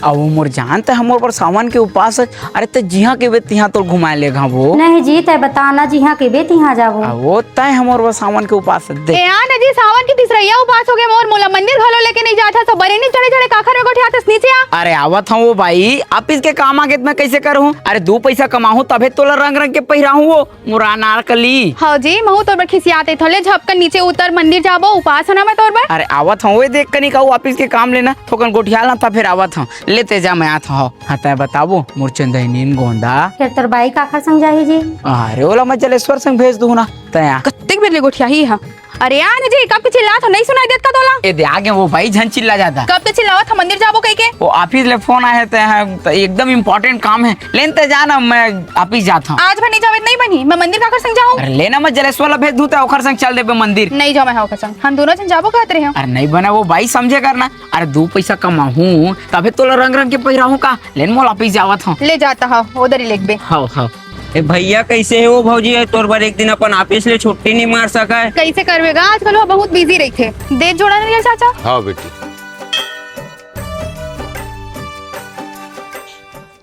अब मोर जानते हमर पर सावन के उपास है। अरे ते जिहा के बे तिहा तो घुमाए ले वो नहीं जी तय बताना जिहा के बे तिहा जाबो। वो तय हमर पर सावन के उपास दे ए आ नजी सावन की तीसरैया उपास हो गए मोर मोला मंदिर घलो लेके नहीं जाता सब बरे नहीं चढ़े चढ़े काखर में गोठियाते नीचे आ। अरे आवत हूँ वो भाई ऑफिस के काम आगे मैं कैसे करूँ? अरे 2 पैसा कमाऊँ तबे तोला रंग रंग के पहिराहूँ वो मोरा अनारकली। हाँ जी महू तोर पर खिसियाते थोले झपकन नीचे उतर मंदिर जाबो उपास है ना मैं तोर पर। अरे आवत हूँ वो देख कर नहीं कहूँ ऑफिस के काम लेना थोकन गोठियाल ना था फिर आवत हूँ लेते जा मैं आता हूँ। हाँ तय बताबो मुरचंद नीन गोंडा फिर तोर बाई काखर संग जाही जी? अरे ओला मैं जलेश्वर संग भेज दूँ ना तया कत्ते बेर ले गोठिया ही है। अरे यार जी कब के चिल्ला तो नहीं सुनाई देता तोला? ए दे आगे वो भाई झन चिल्ला जाता। कब ते चिल्लावा था मंदिर जाबो कह के? वो ऑफिस ले फोन आए थे तो एकदम इम्पोर्टेंट काम है लेते जाना मैं ऑफिस जाता हूँ। आज भर नहीं जावे नहीं बनी मैं मंदिर काकर संग जाऊं? अरे लेना मैं जलेश्वर ला भेज दूँ तो ओखर संग चल देबे मंदिर। नहीं जाओ मैं हाउ का संग हम दोनों जन जाबो कहत रहे हो। अरे नहीं बना वो भाई समझे करना। अरे 2 पैसा कमाऊँ तबे तोला रंग रंग के पहिराहूँ का लेन मोल ऑफिस जावत हूँ। ले जाता है उधर ही लिख बे। हाँ हाँ ए भैया कैसे है वो भौजी है तोर बार एक दिन अपन ऑफिस ले छुट्टी नहीं मार सका है। कैसे करवेगा आजकल वो बहुत बिजी रही थे। दे जोड़ा नहीं चाचा? हाँ बेटी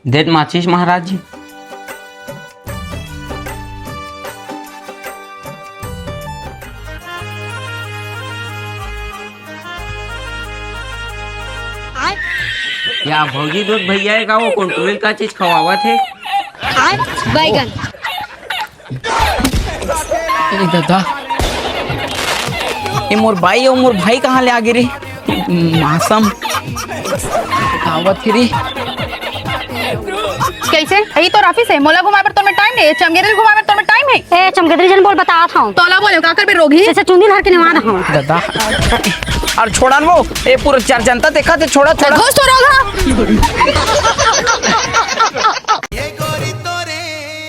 देत माचिस महाराज जी। या भौजी दूध भैया का वो कंट्रोल का चीज खवावा थे बैगन दादा ये मोर भाई और मोर भाई कहाँ ले आ गिरे? मौसम आवत रे कैसे यही तो ऑफिस है मोला घुमाए पर तो में टाइम नहीं चमगेदरी घुमाए पर तो में टाइम है। ए चमगेदरी जन बोल बता था तोला बोले काकर बे रोगी जैसे चुंदी हर के निवा रहा दादा और छोड़ा वो ये पूरा चार जनता देखा थे छोड़ा छोड़ा घोष तो रोगा।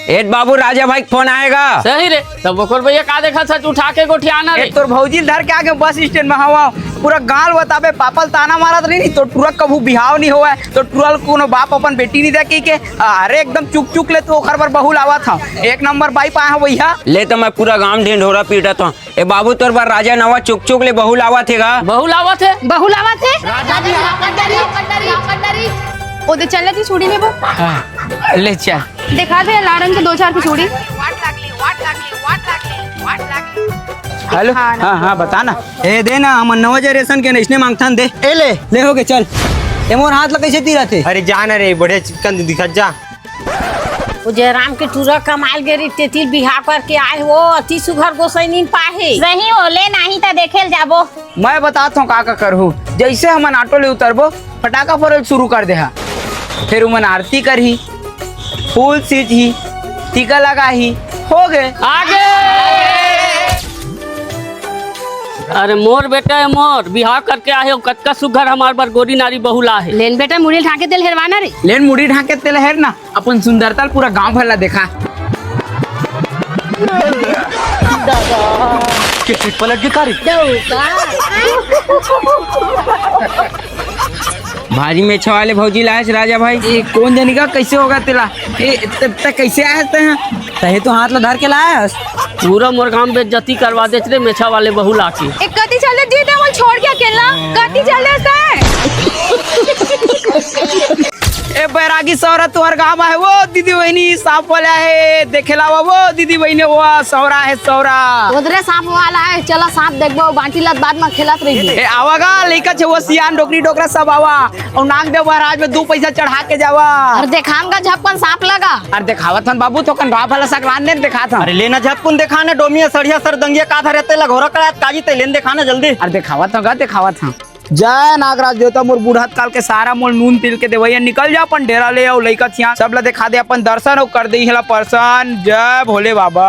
एट बाबू राजा भाई फोन आएगा। सही रे तब बकोर भैया का देखा सच उठा के गोठियाना रे। तोर भौजी धर के आगे बस स्टैंड में हवा पूरा गाल बताबे पापल ताना मारत रही तो तुरक कभू बिहाव नहीं होवे तो तुरल कोनो बाप अपन बेटी नहीं देखी के अरे एकदम चुक चुक ले तो ओखर पर बहु लावा था 1 नंबर बाई पाए भैया ले तो मैं पूरा गांव ढिंढोरा पीटा था। ए बाबू तोर बार राजा नवा चुक चुक ले बहु लावा थेगा। बहु लावा थे बहु लावा थे ओदे चल की चूड़ी ले वो ले चल दिखा दे लाड़न के 2-4 की चूड़ी। हेलो हाँ हाँ बता ना ए दे ना हम नवा जनरेशन के नेशने मांगथन दे ए ले हो गए चल ए मोर हाथ लगे कैसे तीरा थे? अरे जाना रे बढ़िया चिकन दिखा जा वो जयराम के टूरा कमाल गेरी तेतिल बिहार करके आए वो अति सुघर गोसैनीन पाहे सही ओले नहीं ता देखेल जाबो। मैं बताता हूँ का करहूँ जैसे हमन ऑटो ले उतरबो फटाका फोड़ल शुरू कर दे फिर उमन आरती करही फूल सींची टीका लगाही हो गए आगे। अरे मोर बेटा है मोर बिहार करके आए हो कतका सुघर हमार बार गोरी नारी बहुला है। लेन बेटा मुड़ी ढाके दिल हेरवाना रे लेन मुड़ी ढाके तेल है ना अपन सुंदरता पूरा गांव भर ला देखा पलट के कारी भाजी में वाले भौजी लाए राजा भाई। ये कौन जानी का कैसे होगा तेला कैसे आए हैं तहे तो हाथ ला धर के लाया पूरा मोर गांव बेइज्जती करवा देते रे मेछा वाले बहु लाके। एक कति चल दे जीते मोल छोड़ के अकेला कति चल दे ए बैरागी सौरा तुहर गाँव है वो दीदी बहनी सांप वाला है देखेला वो दीदी बहनी वो सौरा है सौरा उधरे सांप वाला है चला सांप देखबो बाकी लत बाद में खेलत रही ए आवागा लइका छे वो सियान डोकरी डोकरा सब आवा और नाग देव महाराज में 2 पैसा चढ़ा के जावा और देखाम का झपकन सांप लगा अरे दिखावत हन बाबू तो कन गाँव वाला सकरान ने दिखा था। अरे लेना झपकुन दिखाने डोमिया सड़िया सर दंगिया का धरे तेला घोरा करात काजी ते लेन दिखाना जल्दी। अरे दिखावत हूँ जय नागराज देवता मोर बूढ़त काल के सारा मोल नून तिल के देवैया निकल जा अपन डेरा ले आओ लइका छिया सब ला दिखा दे अपन दर्शन और कर दे हला परसन जय भोले बाबा।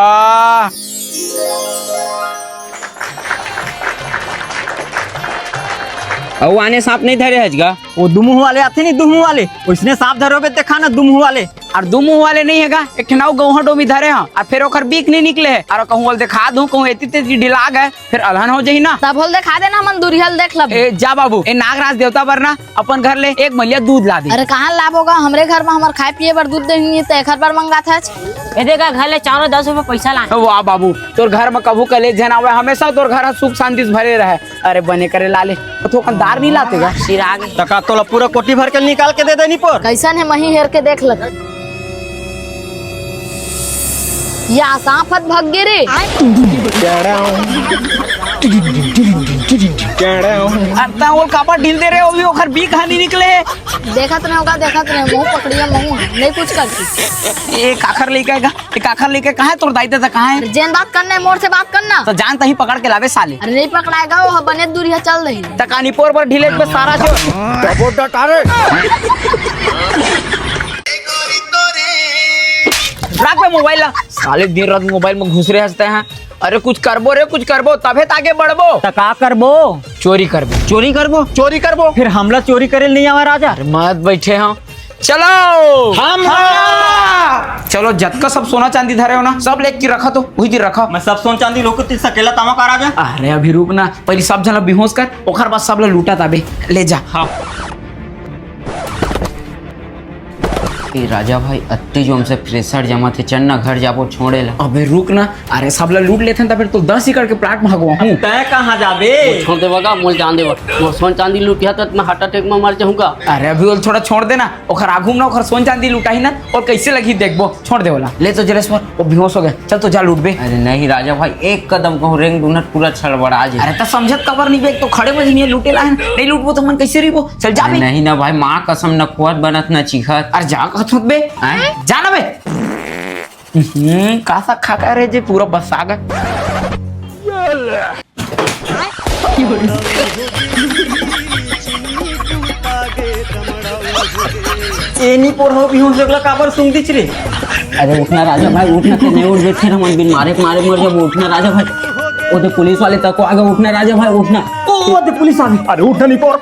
और आने सांप नहीं धरे हजगा वो दुमुह वाले आते नहीं दुमुह वाले उसने सांप धरोगे देखा ना दुमुह वाले और दुमुह वाले नहीं हैगा एक ठनाव गौहा डोमी धरे हैं और फिर ओकर बीक नहीं निकले है और कहूँ बोल दिखा दूं कहूँ एती तेजी ढिला गए फिर अलहन हो जाही ना तब बोल दिखा देना मन दुरिहल देख लब। ए जा बाबू ए नागराज देवता बरना अपन घर ले 1 मलिया दूध ला दे। अरे कहाँ लाभ होगा हमरे घर में हमार खाए पिए बर दूध देंगे तो एक बार मंगा था देगा घर ले 410 रुपए पैसा ला। वाह बाबू तोर घर में कभू कले जन आवे हमेशा तोर घर सुख शांति से भरे रहे। अरे बने करे लाले तो थोकन दार नहीं लातेगा चिराग तका तोला पूरा कोठी भर के निकाल के दे देनी पर। कैसन है मही हेर के देख लग या सांपत भाग गे रे अत्ता वो कापा ढील दे रहे हो भी ओखर बी कहानी निकले है। देखत नहीं होगा देखत नहीं मुंह पकड़िया मुंह नहीं कुछ करती ये काखर लेके आएगा, ये काखर लेके कहाँ है तोर दाइते था कहाँ है? जेन बात करना है मोर से बात करना तो जान तही पकड़ के लावे साले। अरे नहीं पकड़ाएगा वो बने दूर है चल रही तकानी पोर पर ढीले पे सारा जो रख पे मोबाइल ला। साले दिन रात मोबाइल में घुस रहे हंसते हैं। अरे कुछ करबो रे कुछ करबो तबे तागे बढ़बो। का करबो? चोरी करबो चोरी करबो? चोरी करबो फिर हमला चोरी करे नहीं आवा राजा। अरे मत बैठे हम चलो हम चलो जत का सब सोना चांदी धरे हो ना सब लेके रखा तो वही दिन रखा। मैं सब सोन चांदी लोग को सकेला तामा का राजा। अरे अभी रुक ना पहले सब जन बेहोश कर ओखर बाद सब ला लूटा ताबे ले जा। हाँ ए राजा भाई अत्ते जो हमसे प्रेशर जमा थे चल ना घर जाबो छोड़े ला। अबे रुक ना अरे सब ला लूट लेते तो फिर तो 10 एकड़ के प्लाट भागवा हूँ। तय कहाँ जाबे? छोड़ देगा मोल जान देगा मोर सोन चांदी लूटिया तो मैं हार्ट अटैक में मर जाऊंगा। अरे अभी वो थोड़ा छोड़ देना ओखर आगू ना ओखर सोन चांदी लुटाही ना और कैसे लगी देखबो छोड़ दे वाला ले तो जलेश्वर वो बेहोश हो गए चल तो जा लूट बे। अरे नहीं राजा भाई एक कदम कहूँ रेंग डूनट पूरा छड़बड़ा जाए। अरे तो समझत कबर नहीं बे तो खड़े बजे नहीं लूटे ला नहीं लूटबो तो मन कैसे रहीबो चल जा बे। नहीं ना भाई माँ कसम न खुआत बनत न चिखत। अरे जा कहत मत बे जाना बे। कासा खा का रे जे पूरा बस आ गए। एनी पोर हो बेहोश लगला काबर सुन दिच रे। अरे उठना राजा भाई उठना तो नहीं उठ बैठे ना मन बिन मारे मारे मर जब उठना राजा भाई वो तो पुलिस वाले तक आगे उठना राजा भाई उठना। ओ दे पुलिस आ गई। अरे उठना नहीं पोर।